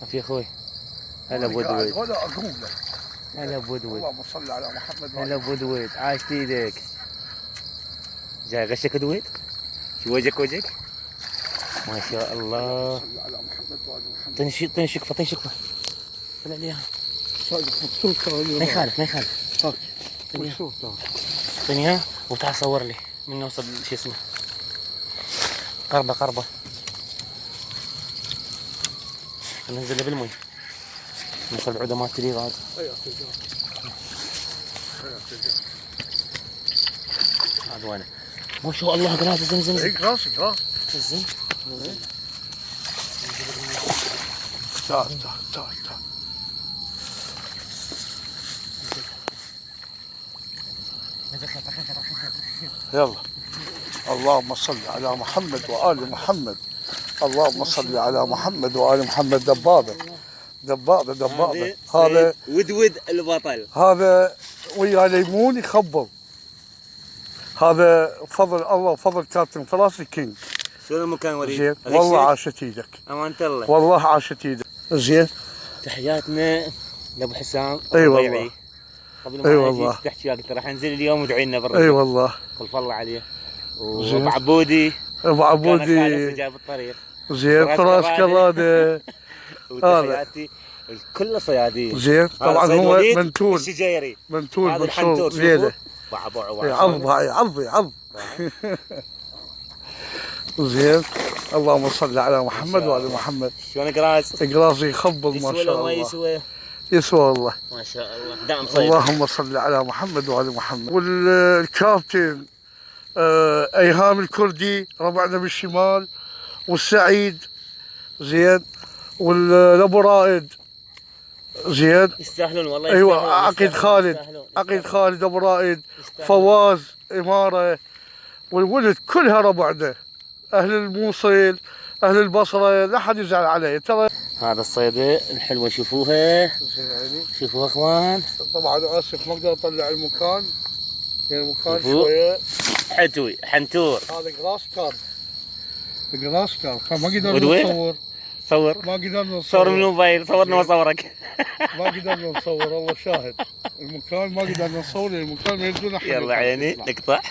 في اخوي. هلا ابو دويد. ولا اقول لك. هلا ابو دويد. اللهم صل على محمد. هلا ابو دويد، عاشت ايدك. جاي غشك دويد؟ شو وجهك؟ ما شاء الله. صل على محمد وعلى محمد. طنشك طلع لي اياها. مبسوط ما يخالف. مبسوط. اعطيني اياها وتعال صور لي من نوصل شو اسمه. قربة ننزل بالمي. نوصل بعوده ما تري غاد. هذا وينه؟ ما شاء الله قراص زين. قراص. زين. تعال. يلا. اللهم صل على محمد وآل محمد. اللهم صل على محمد وآل محمد. دبابة. هذا ودود البطل. هذا ويا ليمون يخبل. هذا فضل الله وفضل كابتن فراس كينج. شنو المكان وليد؟ زين والله عاشت ايدك. امانة الله. والله عاشت ايدك. زين. تحياتنا لابو حسام. اي والله. قبل ما اجي تحكي قلت راح انزل اليوم وادعي لنا بالرجل. اي والله. خلف الله عليه. وابو عبودي. جاي بالطريق. زين فراس كلاده. وتحياتي كل صيادين. زين طبعا هو منتون. الشجيري. منتون زينه. عض. زين. اللهم صل على محمد وعلى محمد. شلون قراص؟ قراص يخبل ما شاء الله. يسوى والله. ما شاء الله. دعم صيد. اللهم صل على محمد وعلى محمد. والكابتن ايهام الكردي ربعنا بالشمال. والسعيد زين. والابو رائد زين. يستاهلون والله. ايوه عقيد خالد ابو رائد. فواز اماره. والولد كلها ربعنا. اهل الموصل اهل البصره لا حد يزعل علي ترى. هذا الصيده الحلوه شوفوها. شوفوها اخوان. طبعا اسف ما اقدر اطلع المكان. المكان شويه حنتور. هذا جراس كار ما قدرنا نصور. ما قدرنا نصور. صور من الموبايل. صورنا وصورك. ما قدرنا نصور الله شاهد. المكان ما قدرنا نصور. المكان ما يبدون. يلا عيني نقطع.